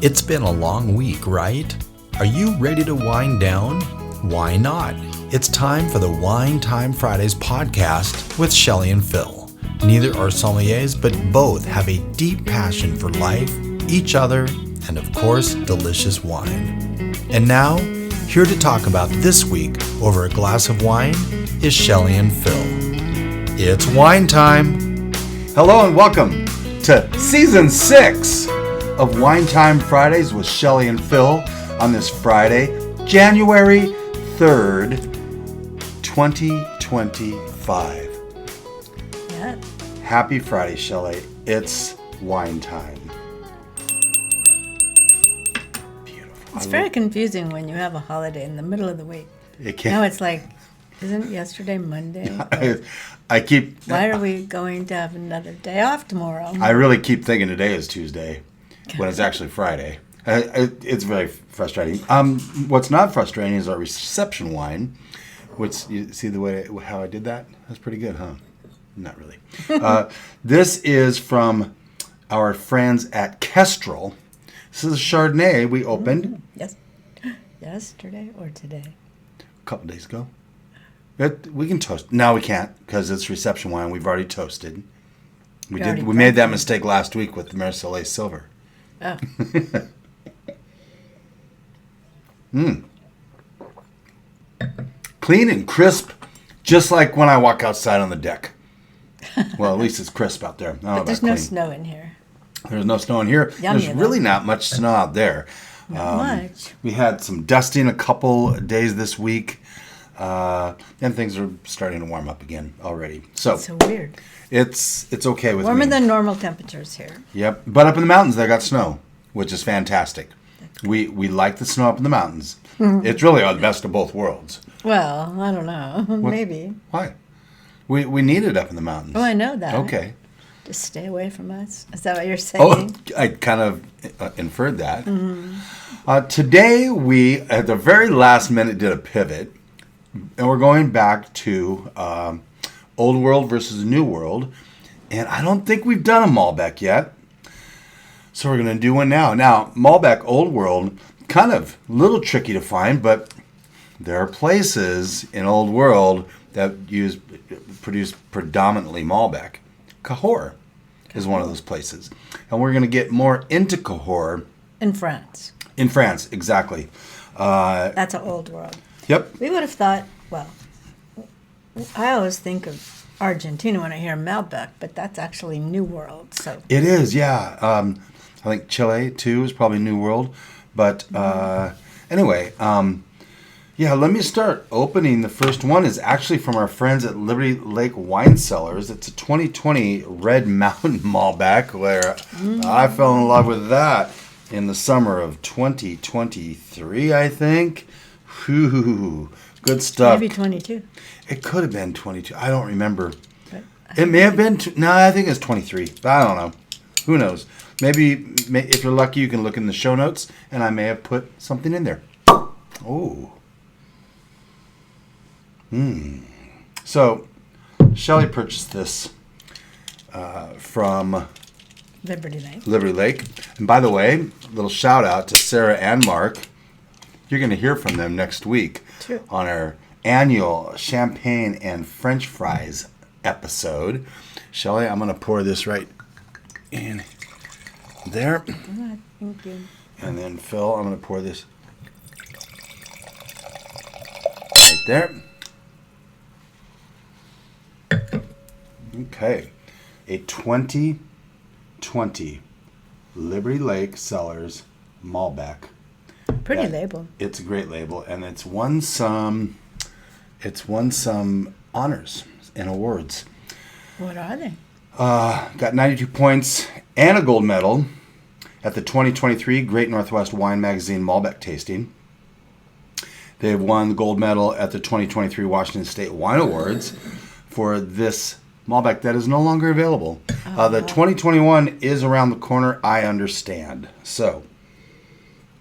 It's been a long week, right? Are you ready to wind down? Why not? It's time for the Wine Time Fridays podcast with Shelley and Phil. Neither are sommeliers, but both have a deep passion for life, each other, and of course, delicious wine. And now, here to talk about this week over a glass of wine is Shelley and Phil. It's wine time! Hello and welcome to Season 6 of Wine Time Fridays with Shelley and Phil on this Friday, January 3rd, 2025. Yeah. Happy Friday, Shelley. It's wine time. Beautiful. It's very confusing when you have a holiday in the middle of the week. It can't. Now it's like, isn't yesterday Monday? I keep. Why are we going to have another day off tomorrow? I really keep thinking today is Tuesday when it's actually Friday. It's very frustrating. What's not frustrating is our reception wine, which you see the way how I did that? That's pretty good, huh? Not really. This is from our friends at Kestrel. This is a Chardonnay we opened. Yes. Yesterday or today? A couple days ago. We can toast. Now we can't because it's reception wine. We've already toasted. We made that mistake last week with the Marseillais Silver. Oh. Clean and crisp, just like when I walk outside on the deck. Well, at least it's crisp out there. But there's no snow in here. There's no snow in here. Yummy, There's really not much snow out there. Not much. We had some dusting a couple days this week, and things are starting to warm up again already. So weird. It's okay with Warmer me. than normal temperatures here. Yep, but up in the mountains they got snow, which is fantastic. We like the snow up in the mountains. It's really the best of both worlds. Well, I don't know. Maybe. Why? We need it up in the mountains. Oh, I know that. Okay. Just stay away from us. Is that what you're saying? Oh, I kind of inferred that. Today we, at the very last minute, did a pivot, and we're going back to Old World versus New World, and I don't think we've done a Malbec yet, so we're going to do one now. Now, Malbec Old World, kind of a little tricky to find, but there are places in Old World that produce predominantly Malbec. Coeur is one of those places, and we're going to get more into Coeur. In France. In France, exactly. That's an Old World. Yep. We would have thought, well, I always think of Argentina when I hear Malbec, but that's actually New World. So It is, yeah. I think Chile, too, is probably New World. But anyway, yeah, let me start opening. The first one is actually from our friends at Liberty Lake Wine Cellars. It's a 2020 Red Mountain Malbec, where I fell in love with that in the summer of 2023, I think. Whew, good stuff. maybe 22. It could have been 22. I don't remember. But It may have been. No, I think it's 23. But I don't know. Who knows? Maybe if you're lucky, you can look in the show notes, and I may have put something in there. Oh. So, Shelley purchased this from Liberty Lake. Liberty Lake. And by the way, little shout out to Sara and Mark. You're going to hear from them next week True. on our annual Champagne and French fries episode. Shelley, I'm going to pour this right in there. Oh, thank you. And then Phil, I'm going to pour this right there. Okay. A 2020 Liberty Lake Cellars Malbec. Pretty label. It's a great label, and it's won some honors and awards. What are they? Got 92 points and a gold medal at the 2023 Great Northwest Wine Magazine Malbec tasting. They've won the gold medal at the 2023 Washington State Wine Awards for this Malbec that is no longer available. The 2021 is around the corner, I understand. So,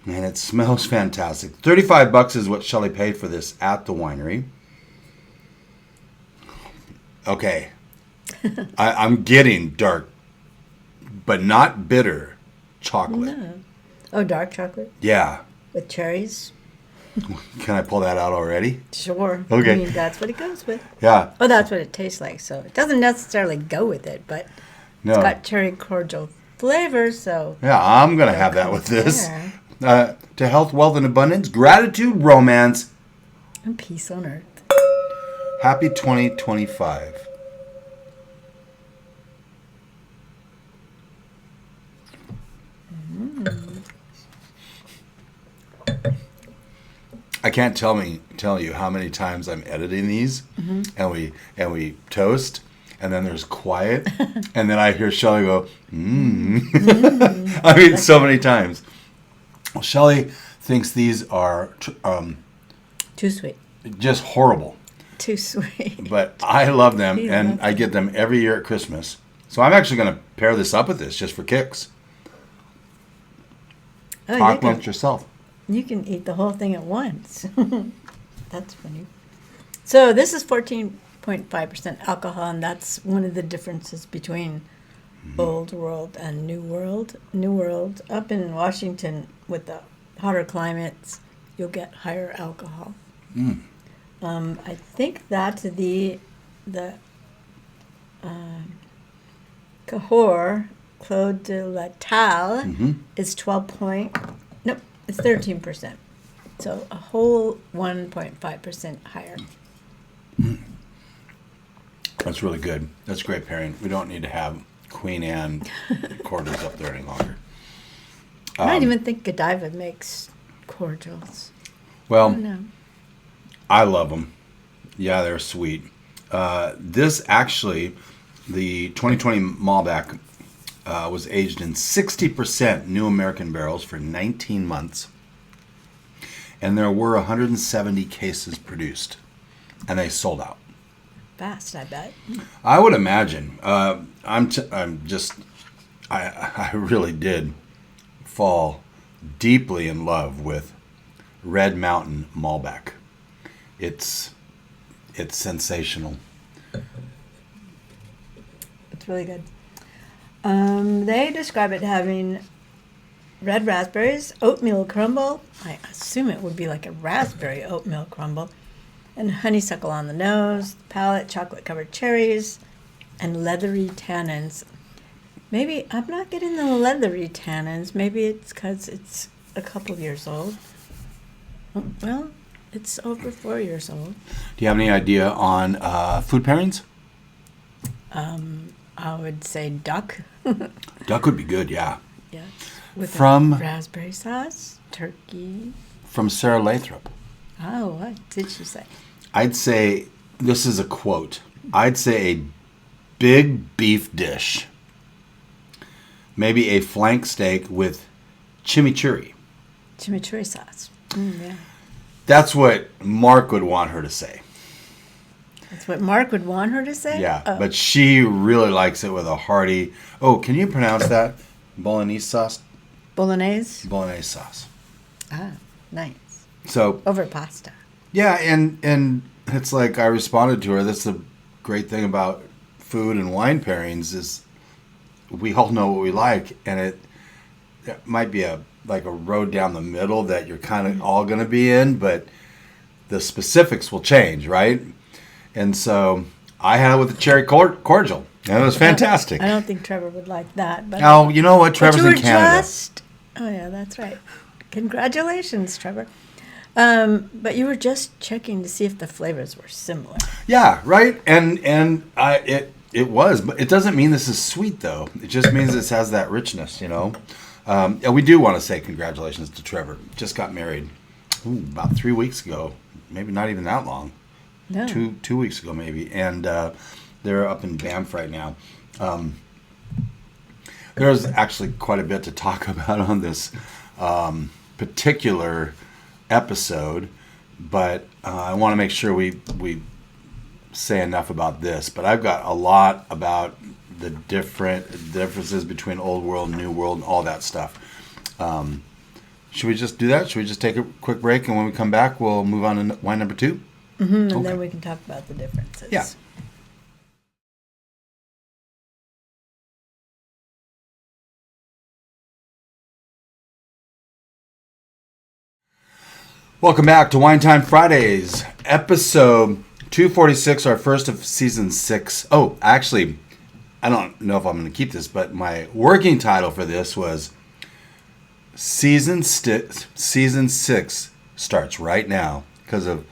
and it smells fantastic. $35 is what Shelley paid for this at the winery. Okay. I'm getting dark, but not bitter chocolate. No. Oh, dark chocolate Yeah. with cherries. Can I pull that out already? Sure. Okay. I mean, that's what it goes with. Yeah. Oh, that's what it tastes like. So it doesn't necessarily go with it, but No. it's got cherry cordial flavor. So Yeah, I'm going to have that with this. To health, wealth, and abundance, gratitude, romance, and peace on earth. happy 2025. I can't tell you how many times I'm editing these, and we toast, and then there's quiet, and then I hear Shelly go, I mean, so many times. Well, Shelly thinks these are Too sweet. just horrible, Too sweet. but I love them, You and love I get them every year at Christmas. So I'm actually going to pair this up with this just for kicks. Oh, Talk amongst yourself. you can eat the whole thing at once. That's funny. So this is 14.5% alcohol, and that's one of the differences between Old World and New World. New World, up in Washington with the hotter climates, you'll get higher alcohol. I think that the Coeur, Clos de Lathrop, is 13%. So a whole 1.5% higher. That's really good. That's great pairing. We don't need to have Queen Anne cordials up there any longer. I don't even think Godiva makes cordials. Well, No. I love them. Yeah, they're sweet. This actually, the 2020 Malbec was aged in 60% new American barrels for 19 months. And there were 170 cases produced. And they sold out. Fast, I bet. I would imagine. I really did fall deeply in love with Red Mountain Malbec. It's sensational. It's really good. They describe it having red raspberries, oatmeal crumble. I assume it would be like a raspberry oatmeal crumble. And honeysuckle on the nose, palate, chocolate-covered cherries, and leathery tannins. Maybe I'm not getting the leathery tannins. Maybe it's because it's a couple of years old. Well, it's over 4 years old. Do you have any idea on food pairings? I would say duck. Duck would be good, yeah. Yeah. With From- raspberry sauce, turkey. From Sara Lathrop. Oh, what did she say? I'd say, this is a quote, I'd say a big beef dish. Maybe a flank steak with chimichurri. Chimichurri sauce. Yeah. That's what Mark would want her to say. That's what Mark would want her to say? Yeah, Oh. but she really likes it with a hearty, can you pronounce that? Bolognese sauce? Bolognese? Bolognese sauce. Ah, nice. So, Over pasta. yeah, and it's like I responded to her. That's the great thing about food and wine pairings is we all know what we like, and it might be like a road down the middle that you're kind of all going to be in, but the specifics will change, right? And so I had it with the cherry cordial, and it was fantastic. I don't think Trevor would like that. But Oh, you know what? Trevor's but you in Canada. Oh, yeah, that's right. Congratulations, Trevor. But you were just checking to see if the flavors were similar. Yeah, right. And it was, but it doesn't mean this is sweet though. It just means this has that richness, you know. And we do want to say congratulations to Trevor. Just got married about 3 weeks ago, maybe not even that long. No. 2 weeks ago maybe, and they're up in Banff right now. There's actually quite a bit to talk about on this particular episode, but I want to make sure we say enough about this. But I've got a lot about the differences between Old World, New World, and all that stuff. Should we just do that? Should we just take a quick break, and when we come back, we'll move on to wine number 2? And then we can talk about the differences. Yeah. Welcome back to Wine Time Fridays, episode 246, our first of season 6. Oh, actually, I don't know if I'm going to keep this, but my working title for this was Season 6 starts right now because of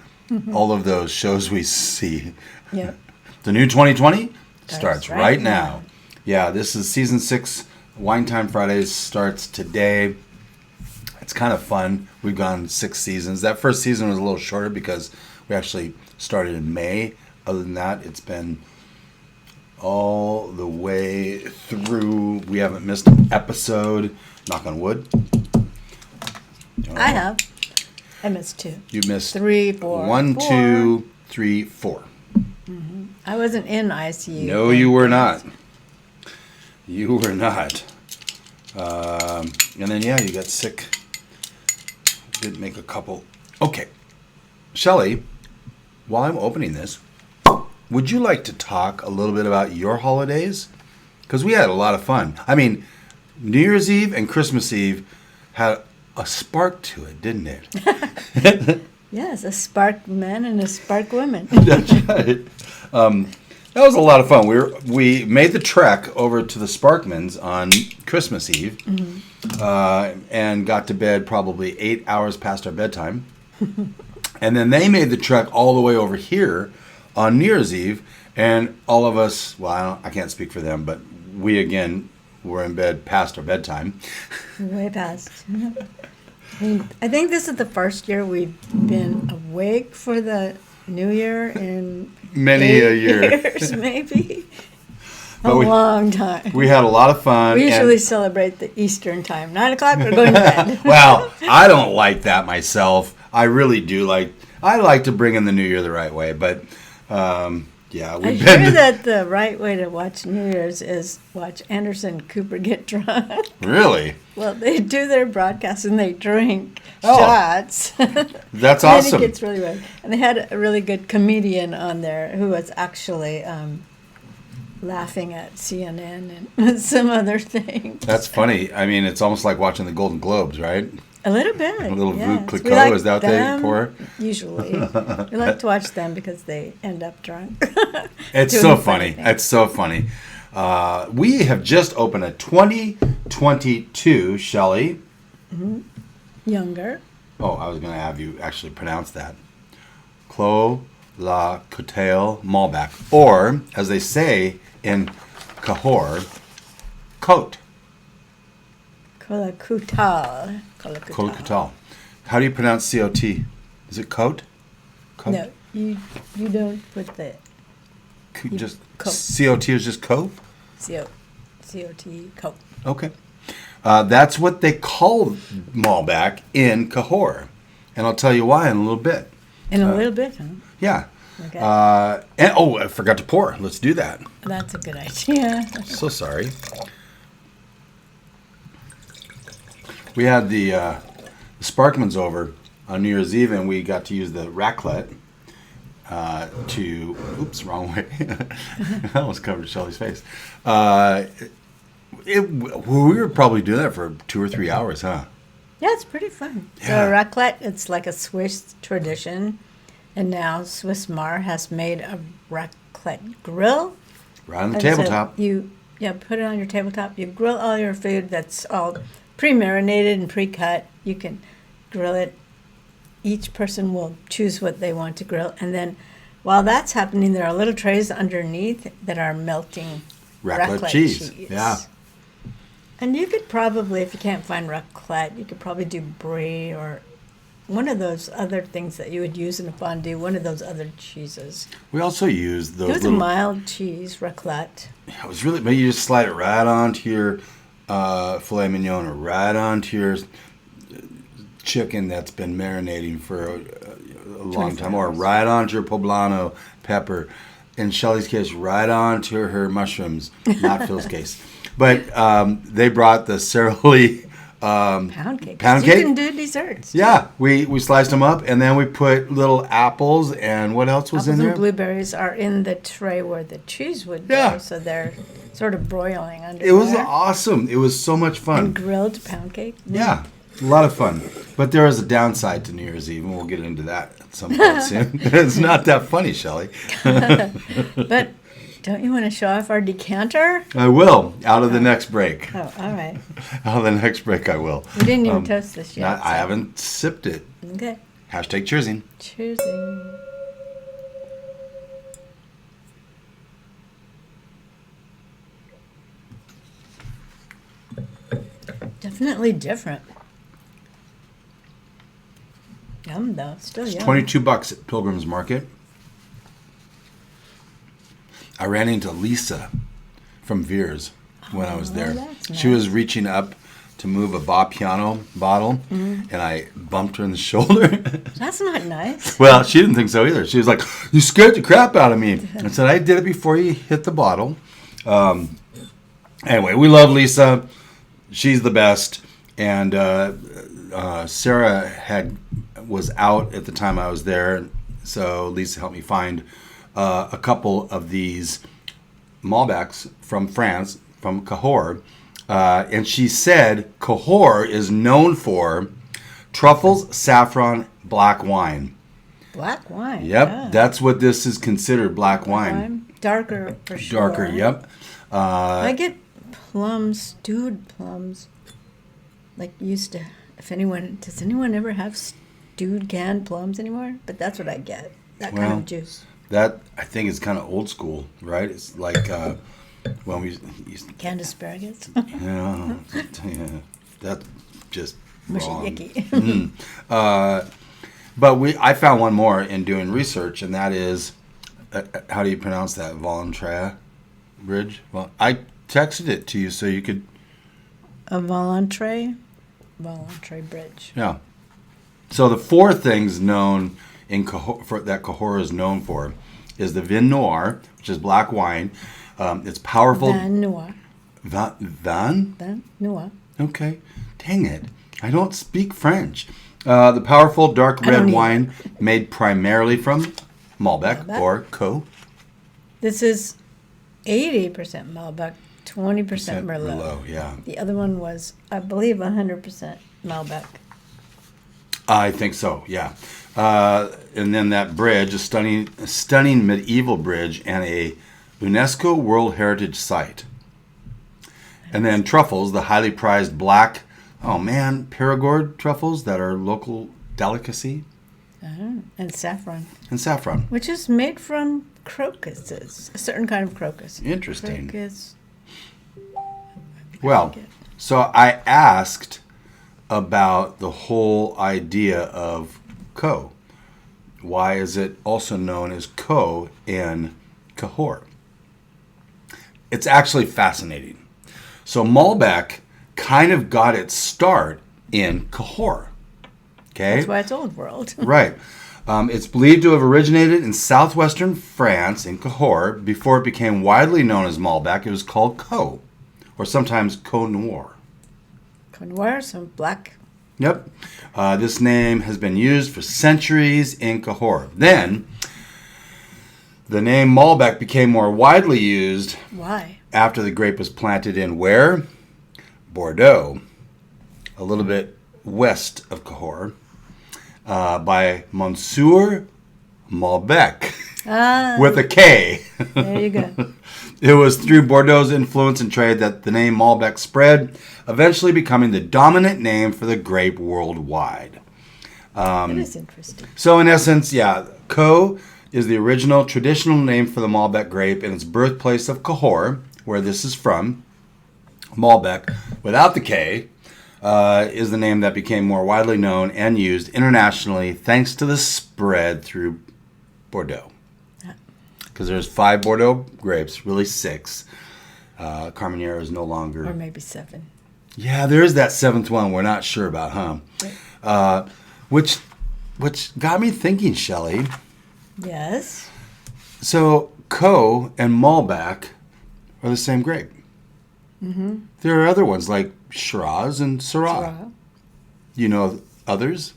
all of those shows we see. Yep. The new 2020 starts right now. Yeah, this is season 6. Wine Time Fridays starts today. It's kind of fun. We've gone 6 seasons. That first season was a little shorter because we actually started in May. Other than that, it's been all the way through. We haven't missed an episode. Knock on wood. I have. I missed 2. You missed 3, 4. 1, 4. 2, 3, 4. Mm-hmm. I wasn't in ICU. No, you were not. You were not. And then, yeah, you got sick. Did make a couple. Okay. Shelley, while I'm opening this, would you like to talk a little bit about your holidays? Because we had a lot of fun. I mean, New Year's Eve and Christmas Eve had a spark to it, didn't it? Yes, a spark man and a spark woman. That's right. That was a lot of fun. We made the trek over to the Sparkmans on Christmas Eve, and got to bed probably 8 hours past our bedtime. And then they made the trek all the way over here on New Year's Eve, and all of us, well, I can't speak for them, but we again were in bed past our bedtime. Way past. I think this is the first year we've been awake for the New Year in Many a year. years, maybe. Long time. We had a lot of fun. We usually celebrate the Eastern time. 9 o'clock, we're going to bed. Well, I don't like that myself. I really do I like to bring in the New Year the right way, but yeah, I hear that the right way to watch New Year's is watch Anderson Cooper get drunk. Really? Well, they do their broadcast and they drink shots. That's and awesome. Then it gets really weird. And they had a really good comedian on there who was actually laughing at CNN and some other things. That's funny. I mean, it's almost like watching the Golden Globes, right? A little bit. A little yes. Veuve Clicquot, is that what they pour? Usually. We like to watch them because they end up drunk. It's so funny. It's so funny. We have just opened a 2022, Shelley. Mm-hmm. Younger. Oh, I was going to have you actually pronounce that. Clos, Coutale, Malbec. Or, as they say in Coeur, Cote. Coutale. Coutale. How do you pronounce C-O-T? Is it Cote? No, you don't put the... Just Cote. C-O-T is just Cote? C-O-T, Cote. Okay. That's what they call Malbec in Coeur. And I'll tell you why in a little bit. In a little bit, huh? Yeah. Okay. And I forgot to pour. Let's do that. That's a good idea. So sorry. We had the Sparkmans over on New Year's Eve, and we got to use the raclette oops, wrong way. I almost covered Shelley's face. We were probably doing that for 2 or 3 hours, huh? Yeah, it's pretty fun. Yeah. So raclette, it's like a Swiss tradition, and now Swiss Mar has made a raclette grill. Right on the And tabletop. So you put it on your tabletop. You grill all your food that's all pre-marinated and pre-cut. You can grill it. Each person will choose what they want to grill. And then while that's happening, there are little trays underneath that are melting Raclette cheese. Yeah. And you could probably, if you can't find raclette, you could probably do brie or one of those other things that you would use in a fondue, one of those other cheeses. We also used those It was a mild cheese, raclette. It was really, but you just slide it right onto your filet mignon or right onto your chicken that's been marinating for a long time, or right onto your poblano pepper. In Shelley's case, right onto her mushrooms, not Phil's case. But they brought the Sara Lee pound cake. Pound You cake? can do desserts. Yeah, we sliced them up, and then we put little apples, and what else was Apples in there? and blueberries are in the tray where the cheese would go, Yeah. so they're sort of broiling under It was there. awesome. It was so much fun. And grilled pound cake. Yeah. A lot of fun. But there is a downside to New Year's Eve, and we'll get into that at some point soon. It's not that funny, Shelley. But don't you want to show off our decanter? I will, out of the next break. Oh, all right. Out of the next break, I will. We didn't even toast this yet. I haven't sipped it. Okay. Hashtag cheersing. Choosing. Definitely different. Yum, though. Still It's yum. $22 at Pilgrim's Market. I ran into Lisa from Veers when I was there. That's She nice. was reaching up to move a Bob Piano bottle, and I bumped her in the shoulder. That's not nice. Well, she didn't think so either. She was like, "You scared the crap out of me." I said, "I did it before you hit the bottle." Anyway, we love Lisa. She's the best. And Sara was out at the time I was there, so Lisa helped me find a couple of these Malbecs from France, from Coeur. And she said Coeur is known for truffles, saffron, black wine. Black wine. Yep, yeah. that's what this is considered, black wine. Darker for sure. Darker, yep. I get plums, stewed plums. Like used to. Does anyone ever have stewed canned plums anymore? But that's what I get. That kind Well, of juice. That, I think, is kind of old school, right? It's like when we used to, Canned asparagus. yeah, that's just Mushy wrong. yicky. But I found one more in doing research, and that is, how do you pronounce that? Volantre Bridge? Well, I texted it to you so you could, A Volantre Bridge. yeah. So the four things known in that Coeur is known for is the Vin Noir, which is black wine. It's powerful. Van Noir. Van? Noir. Okay. Dang it. I don't speak French. The powerful dark I don't red either. wine made primarily from Malbec Malbec. or Co. This is 80% Malbec, 20% Merlot. Yeah. The other one was, I believe, 100% Malbec. I think so, yeah. And then that bridge, a stunning medieval bridge and a UNESCO World Heritage Site. And then truffles, the highly prized black, Perigord truffles that are local delicacy. And saffron, And saffron. which is made from crocuses, a certain kind of crocus. Interesting. Crocus. Well, so I asked about the whole idea of Co. Why is it also known as Co in Coeur? It's actually fascinating. So Malbec kind of got its start in Coeur. Okay? That's why it's old world. Right. It's believed to have originated in southwestern France in Coeur. Before it became widely known as Malbec, it was called Co, or sometimes Co Noir. Noir, some black. Yep. This name has been used for centuries in Coeur. Then, the name Malbec became more widely used Why? after the grape was planted in where? Bordeaux, a little bit west of Coeur, by Monsieur Malbec, with a K. There you go. It was through Bordeaux's influence and trade that the name Malbec spread, eventually becoming the dominant name for the grape worldwide. That is interesting. So in essence, yeah, Co is the original traditional name for the Malbec grape and its birthplace of Coeur, where this is from. Malbec, without the K, is the name that became more widely known and used internationally thanks to the spread through Bordeaux. Because there's 5 Bordeaux grapes, really 6. Carmenere is no longer. Or maybe 7. Yeah, there is that 7th one we're not sure about, huh? Which got me thinking, Shelley. Yes. So Co and Malbec are the same grape. Mm-hmm. There are other ones like Shiraz and Syrah. Syrah. You know others?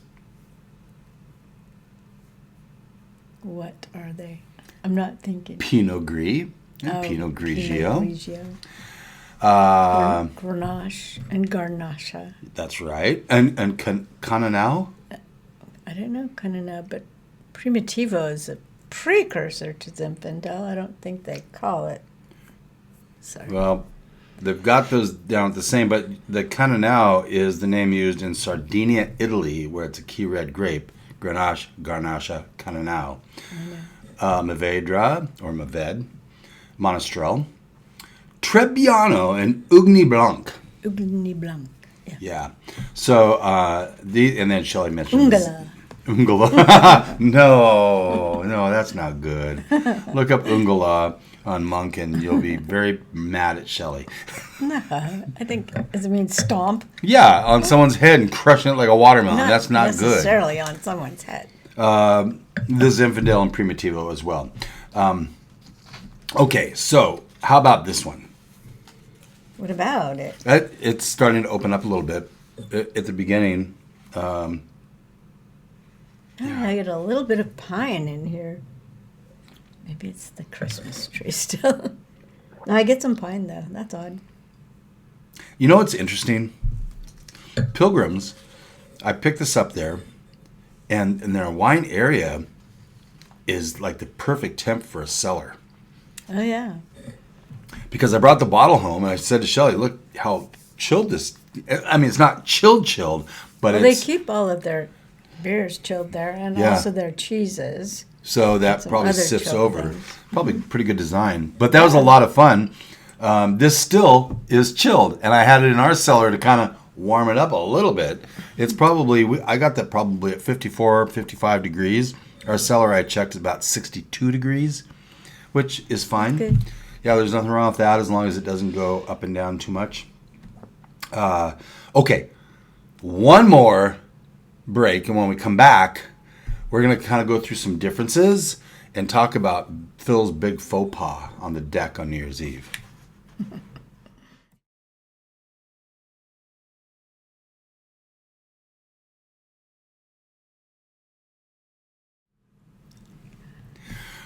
What are they? I'm not thinking. Pinot Gris and Pinot Grigio. Pinot Grigio. Grenache and Garnacha. That's right. And Cananao? I don't know Cananao, but Primitivo is a precursor to Zinfandel. I don't think they call it. Sorry. Well, they've got those down the same, but the Cananao is the name used in Sardinia, Italy, where it's a key red grape. Grenache, Garnacha, Cananao. Movedra, or Moved, Monastrell, Trebbiano, and Ugni Blanc. Ugni Blanc. Yeah. So, and then Shelley mentioned Ungala. No, that's not good. Look up Ungala on Monk and you'll be very mad at Shelley. No, I think, does it mean stomp? Yeah, on someone's head and crushing it like a watermelon. That's not good. Necessarily on someone's head. The Zinfandel and Primitivo as well. Okay, so how about this one? What about it? It's starting to open up a little bit at the beginning. I get a little bit of pine in here. Maybe it's the Christmas tree still. No, I get some pine though. That's odd. You know what's interesting? Pilgrims, I picked this up there, and their wine area is like the perfect temp for a cellar. Oh, yeah. Because I brought the bottle home, and I said to Shelley, look how chilled this... I mean, it's not chilled, but well, it's... they keep all of their beers chilled there, and also their cheeses. So that probably sifts over. Things. Probably pretty good design. But that was a lot of fun. This still is chilled, and I had it in our cellar to kind of warm it up a little bit. It's probably... I got that probably at 54, 55 degrees. Our cellar, I checked, is about 62 degrees, which is fine. Good. Yeah, there's nothing wrong with that as long as it doesn't go up and down too much. Okay, one more break, and when we come back, we're going to kind of go through some differences and talk about Phil's big faux pas on the deck on New Year's Eve.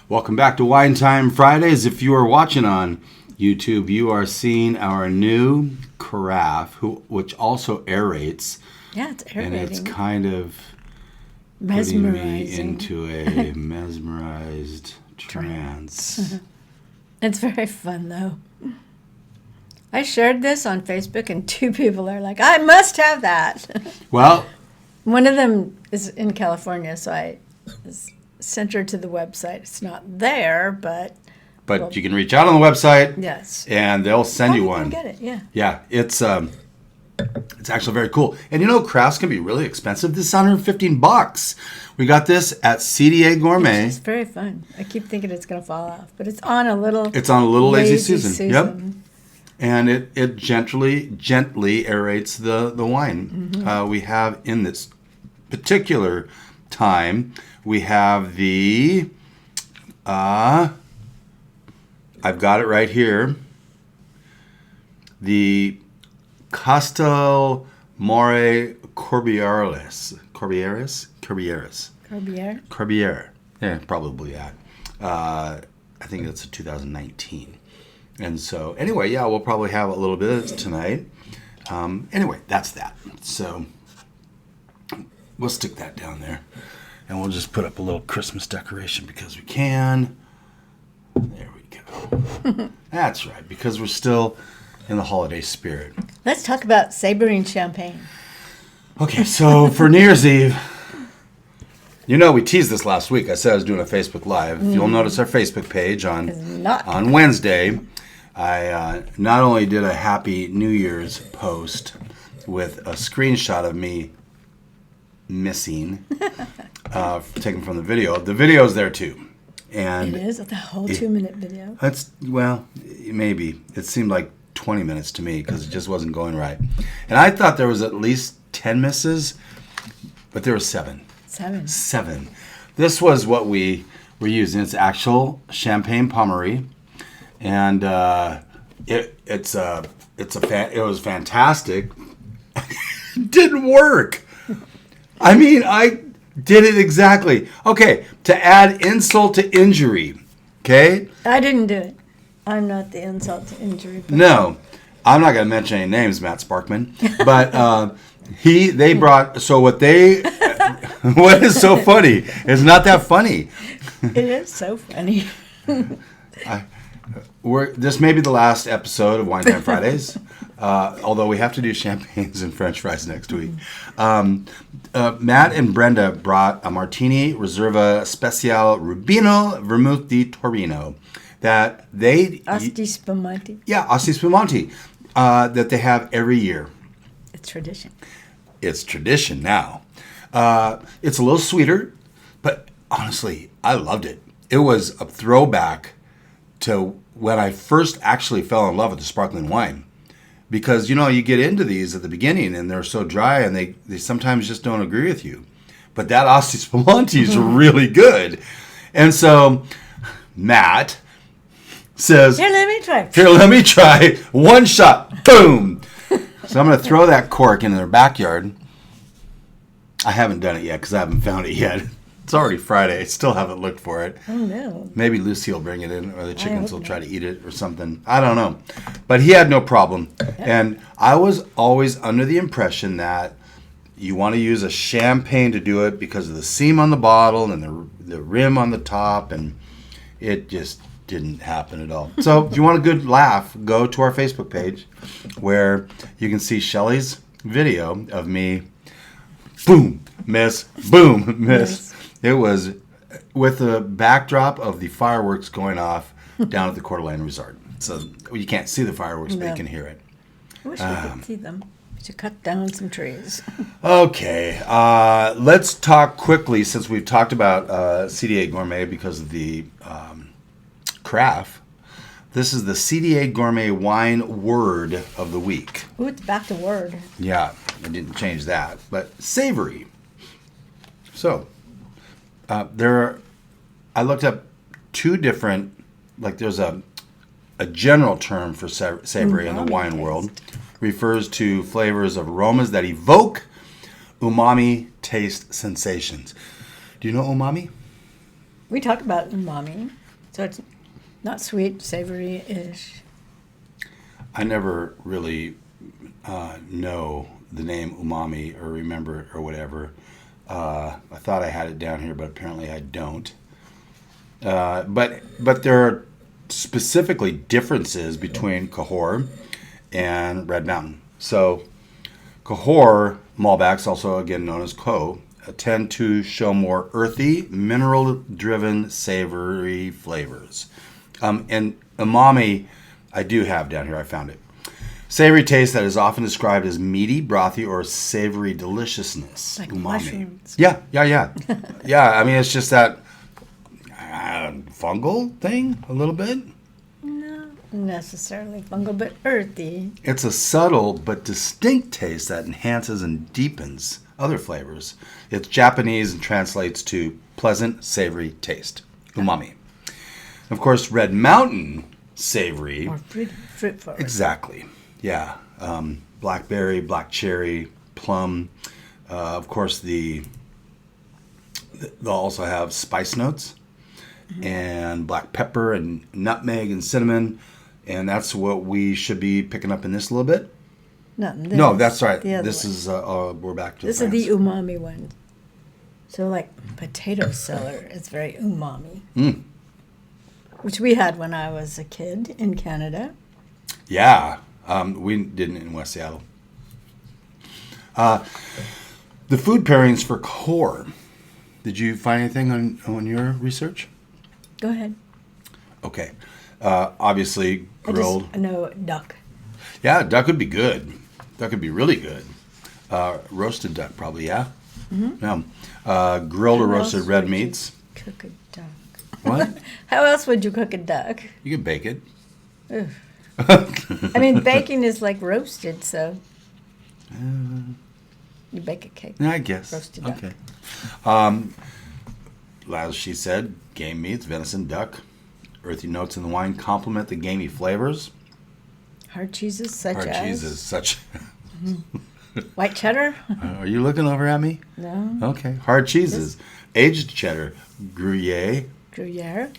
Welcome back to Wine Time Fridays. If you are watching on YouTube, you are seeing our new carafe, which also aerates. Yeah, it's aerating. And it's kind of putting me mesmerizing. into a mesmerized trance. It's very fun, though. I shared this on Facebook, and 2 people are like, I must have that. Well, One of them is in California, so I sent her to the website. It's not there, but you can reach out on the website. yes. And they'll send you one. You can get it, yeah. Yeah, it's actually very cool. And you know, crafts can be really expensive. This is $115. We got this at CDA Gourmet. It's very fun. I keep thinking it's going to fall off, but it's on a little lazy season. Yep. And it gently aerates the wine. Mm-hmm. We have in this particular time, we have the I've got it right here. The Castel More Corbieres. Corbiere. Yeah, probably that. I think it's a 2019. And so, anyway, yeah, we'll probably have a little bit of it tonight. Anyway, that's that. So, we'll stick that down there. And we'll just put up a little Christmas decoration because we can. There we go. That's right, because we're still in the holiday spirit. Let's talk about saboring champagne. Okay, so for New Year's Eve, you know, we teased this last week. I said I was doing a Facebook Live. You'll notice our Facebook page on Wednesday. I not only did a Happy New Year's post with a screenshot of me missing, taken from the video. The video's there too. And it is the whole 2-minute video. That's, well, maybe. It seemed like 20 minutes to me because it just wasn't going right. And I thought there was at least 10 misses, but there were 7. 7. This was what we were using. It's actual Champagne Pommery, and it was fantastic. It didn't work. I mean, I did it exactly. Okay, to add insult to injury, okay? I didn't do it. I'm not the insult to injury person. No. I'm not going to mention any names, Matt Sparkman, but they brought. So what is so funny? It's not that funny. It is so funny. This may be the last episode of Wine Time Fridays, although we have to do champagnes and French fries next week. Matt and Brenda brought a Martini Reserva Speciale Rubino Vermouth di Torino that they... Asti Spumante. Yeah, Asti Spumante, that they have every year. It's tradition. It's tradition now. It's a little sweeter, but honestly, I loved it. It was a throwback to when I first actually fell in love with the sparkling wine. Because, you get into these at the beginning and they're so dry and they sometimes just don't agree with you. But that Asti Spumante is really good. And so Matt says, Here, let me try. One shot. Boom. So I'm going to throw that cork into their backyard. I haven't done it yet because I haven't found it yet. It's already Friday. I still haven't looked for it. Oh, no. Maybe Lucy will bring it in or the chickens will try to eat it or something. I don't know. But he had no problem. And I was always under the impression that you want to use a champagne to do it because of the seam on the bottle and the rim on the top. And it just didn't happen at all. So if you want a good laugh, go to our Facebook page where you can see Shelly's video of me. Boom, miss. Boom, miss. It was with the backdrop of the fireworks going off down at the Coeur Resort. So you can't see the fireworks, but you can hear it. I wish we could see them. We should cut down some trees. Okay, let's talk quickly since we've talked about CDA Gourmet because of the craft. This is the CDA Gourmet Wine Word of the Week. Ooh, it's back to word. Yeah, I didn't change that. But savory. So, I looked up two different, there's a general term for savory in the wine world. Refers to flavors of aromas that evoke umami taste sensations. Do you know umami? We talked about umami. So it's not sweet, savory-ish. I never really know the name umami or remember it or whatever. I thought I had it down here, but apparently I don't. But there are specifically differences between Coeur and Red Mountain. So Coeur Malbecs, also again known as Clos, tend to show more earthy, mineral-driven, savory flavors. And umami, I do have down here. I found it. Savory taste that is often described as meaty, brothy, or savory deliciousness. Like umami. Mushrooms. Yeah. Yeah, I mean, it's just that fungal thing, a little bit. Not necessarily fungal, but earthy. It's a subtle but distinct taste that enhances and deepens other flavors. It's Japanese and translates to pleasant, savory taste. Umami. Of course, Red Mountain savory. Or fruit forward. Exactly. Yeah. Blackberry, black cherry, plum. Of course, they'll also have spice notes and black pepper and nutmeg and cinnamon. And that's what we should be picking up in this a little bit. No, that's right. This is, we're back to this is the umami one. So like potato cellar is very umami. Which we had when I was a kid in Canada. Yeah. We didn't in West Seattle. The food pairings for Coeur. Did you find anything on your research? Go ahead. Okay. Obviously, grilled. I know duck. Yeah, duck would be good. Duck would be really good. Roasted duck, probably, yeah? Mm-hmm. Yeah. Grilled or roasted red meats. Cook a duck. What? How else would you cook a duck? You can bake it. I mean, baking is like roasted, so you bake a cake. I guess. Roasted duck. Okay. As she said, game meats, venison, duck. Earthy notes in the wine complement the gamey flavors. Hard cheeses such Hard as? cheeses such White cheddar? Are you looking over at me? No. Okay. Hard cheeses. Aged cheddar. Gruyere. Gruyere.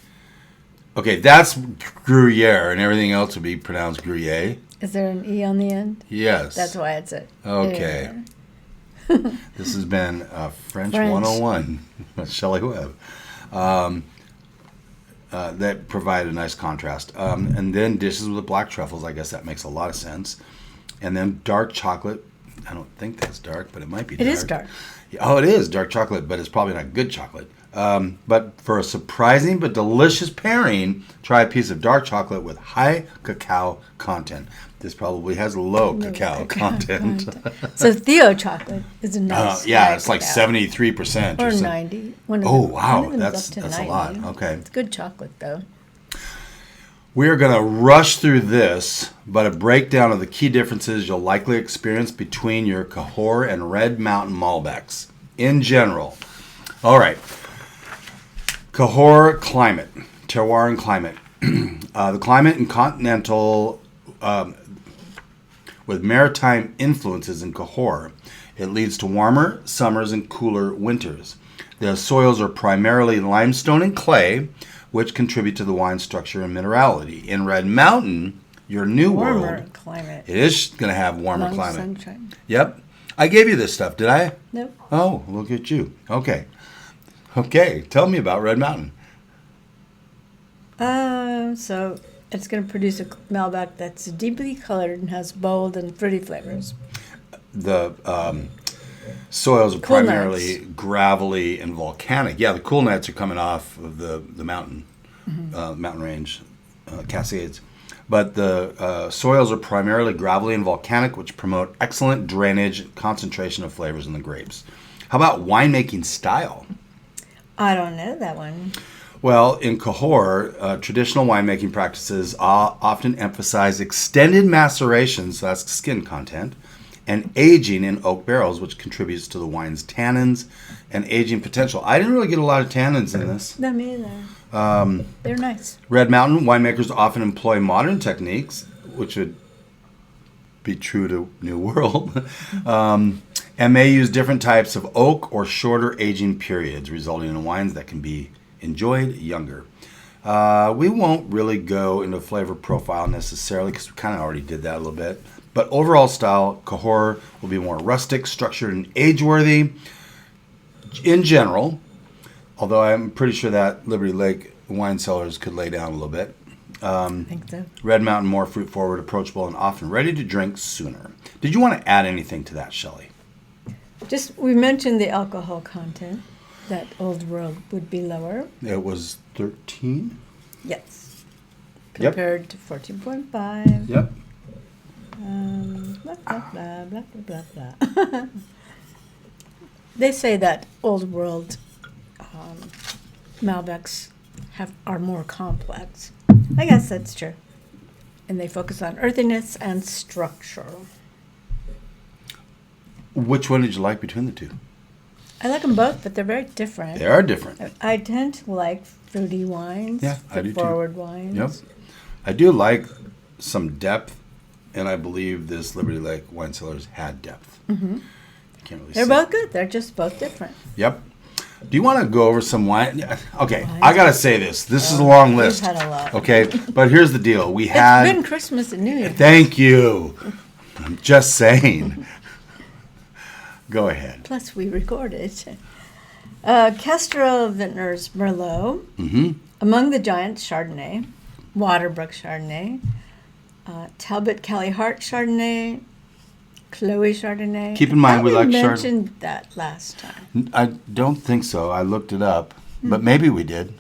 Okay, that's Gruyere, and everything else would be pronounced Gruyere. Is there an E on the end? Yes. That's why it's a... Okay. This has been French 101 with Shelley Webb. That provide a nice contrast. And then dishes with black truffles. I guess that makes a lot of sense. And then dark chocolate. I don't think that's dark, but it might be dark. It is dark. Oh, it is dark chocolate, but it's probably not good chocolate. But for a surprising but delicious pairing, try a piece of dark chocolate with high cacao content. This probably has low cacao content. So Theo chocolate is a nice. It's like 73% or something. 90. Wow, that's 90. a lot. Okay. It's good chocolate though. We're going to rush through this, but a breakdown of the key differences you'll likely experience between your Coeur and Red Mountain Malbecs in general. All right. Coeur climate, terroir and climate. The climate in continental, with maritime influences in Coeur, it leads to warmer summers and cooler winters. The soils are primarily limestone and clay, which contribute to the wine structure and minerality. In Red Mountain, your new warmer climate. It is going to have warmer Long climate. Sunshine. Yep. I gave you this stuff, did I? Nope. Oh, look at you. Okay. Okay, tell me about Red Mountain. So it's going to produce a Malbec that's deeply colored and has bold and fruity flavors. The soils are Cool primarily nuts. gravelly and volcanic. Yeah, the cool nuts are coming off of the mountain, mountain range, Cascades. But the soils are primarily gravelly and volcanic, which promote excellent drainage and concentration of flavors in the grapes. How about winemaking style? I don't know that one. Well, in Coeur, traditional winemaking practices often emphasize extended maceration, so that's skin content, and aging in oak barrels, which contributes to the wine's tannins and aging potential. I didn't really get a lot of tannins in this. Not me either. They're nice. Red Mountain winemakers often employ modern techniques, which would be true to New World, and may use different types of oak or shorter aging periods, resulting in wines that can be enjoyed younger. We won't really go into flavor profile necessarily because we kind of already did that a little bit. But overall style, Coeur will be more rustic, structured, and age-worthy in general, although I'm pretty sure that Liberty Lake wine cellars could lay down a little bit. I think so. Red Mountain, more fruit-forward, approachable, and often ready to drink sooner. Did you want to add anything to that, Shelley? Just, we mentioned the alcohol content. That Old World would be lower. It was 13? Yes. Yep. Compared to 14.5. Yep. Blah, blah, blah, blah, blah, blah, blah. They say that Old World Malbecs are more complex. I guess that's true. And they focus on earthiness and structure. Which one did you like between the two? I like them both, but they're very different. They are different. I tend to like fruity wines. Yeah, I do too. Forward wines. Yep. I do like some depth, and I believe this Liberty Lake wine cellars had depth. Mm-hmm. Can't really They're see. both good. They're just both different. Yep. Do you want to go over some wine? Okay, I got to say this. This is a long list. We've had a lot. Okay, but here's the deal. We had... It's been Christmas and New Year's. Thank you. I'm just saying. Go ahead. Plus, we recorded. Kestrel Vintners Merlot. Mm-hmm. Among the Giants Chardonnay. Waterbrook Chardonnay. Talbot Kelly Hart Chardonnay. Chloe Chardonnay. Keep in mind, we like Chardonnay. We mentioned that last time. I don't think so. I looked it up, but maybe we did.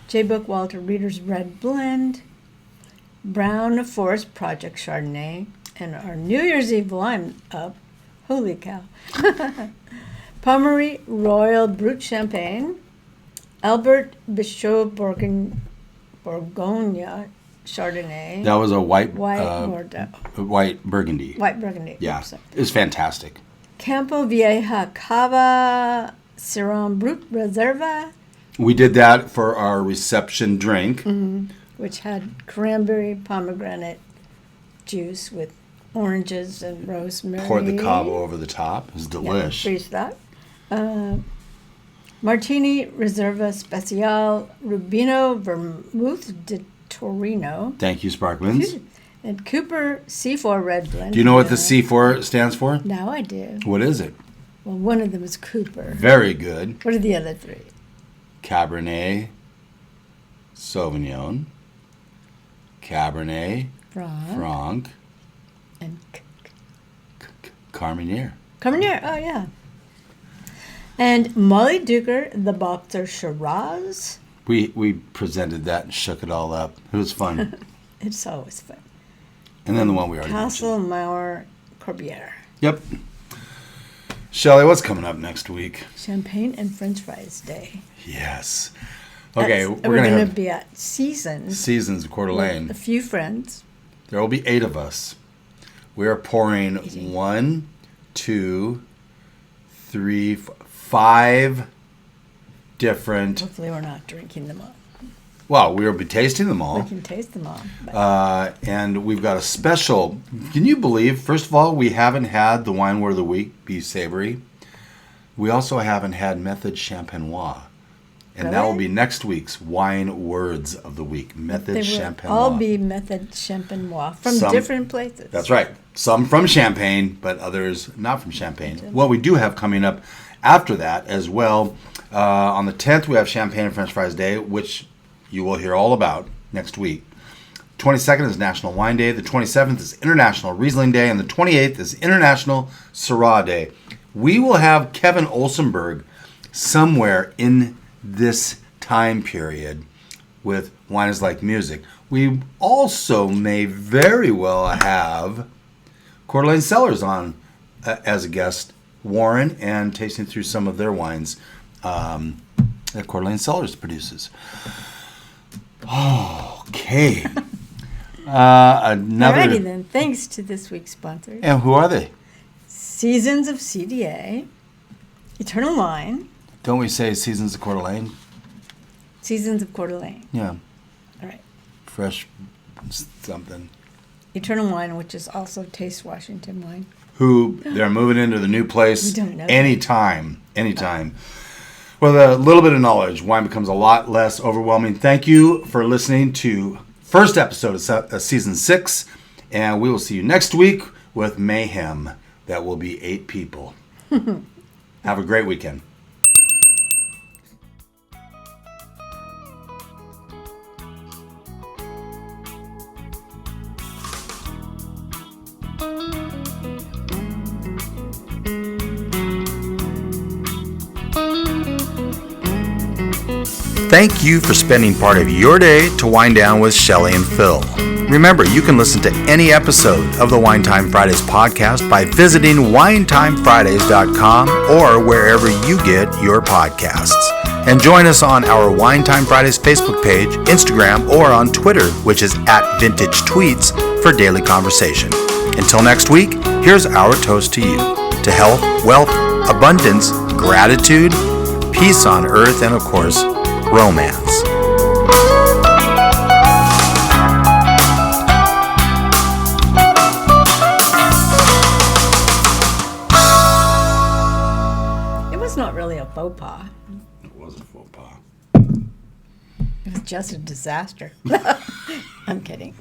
J. Book Walter Reader's Red Blend. Brown Forest Project Chardonnay. And our New Year's Eve lineup. Holy cow. Pommery Royal Brut Champagne, Albert Bichot Bourgogne Chardonnay. That was a white Bordeaux. white Burgundy. White Burgundy. Yeah, Oops. it's fantastic. Campo Vieja Cava Syrah Brut Reserva. We did that for our reception drink. Which had cranberry pomegranate juice with oranges and rosemary. Poured the cava over the top. It was Yeah, delish. freeze that. Martini Reserva Special Rubino Vermouth de Torino. Thank you, Sparkmans. And Cooper C4 Red Blend. Do you know what the C4 stands for? Now I do. What is it? Well, one of them is Cooper. Very good. What are the other three? Cabernet Sauvignon, Cabernet Franc, and Carmenere. Carmenere, oh yeah. And Molly Duker, the Boxer Shiraz. We presented that and shook it all up. It was fun. It's always fun. And then the one we already Castle mentioned. Mauer Corbière. Yep. Shelley, what's coming up next week? Champagne and French Fries Day. Yes. Okay, We're going going to to be at Seasons. Seasons of Coeur d'Alene. A few friends. There will be 8 of us. We are pouring 1, 2, 3, 5 different. Hopefully we're not drinking them all. Well, we will be tasting them all. We can taste them all. And we've got a special. Can you believe, first of all, we haven't had the wine word of the week be Savory. We also haven't had Method Champenois. And that will be next week's wine words of the week. Method Champenois. All be Method Champenois from different places. That's right. Some from Champagne, but others not from Champagne. What we do have coming up after that as well, on the 10th we have Champagne and French Fries Day, which you will hear all about next week. 22nd is National Wine Day. The 27th is International Riesling Day. And the 28th is International Syrah Day. We will have Kevin Olsenberg somewhere in this time period with Wine is Like Music. We also may very well have Coeur d'Alene Cellars on as a guest, Warren, and tasting through some of their wines that Coeur d'Alene Cellars produces. Okay. Alrighty then. Thanks to this week's sponsors. And who are they? Seasons of CDA, Eternal Wine. Don't we say Seasons of Coeur d'Alene? Seasons of Coeur d'Alene. Yeah. All right. Fresh something. Eternal Wine, which is also Taste Washington wine. Who they're moving into the new place We don't know anytime. With a little bit of knowledge, wine becomes a lot less overwhelming. Thank you for listening to first episode of season 6, and we will see you next week with mayhem. That will be 8 people. Have a great weekend. Thank you for spending part of your day to wind down with Shelley and Phil. Remember, you can listen to any episode of the Wine Time Fridays podcast by visiting winetimefridays.com or wherever you get your podcasts. And join us on our Wine Time Fridays Facebook page, Instagram, or on Twitter, which is @VintageTweets, for daily conversation. Until next week, here's our toast to you. To health, wealth, abundance, gratitude, peace on earth, and of course, romance. It was not really a faux pas. It was a faux pas. It was just a disaster. I'm kidding.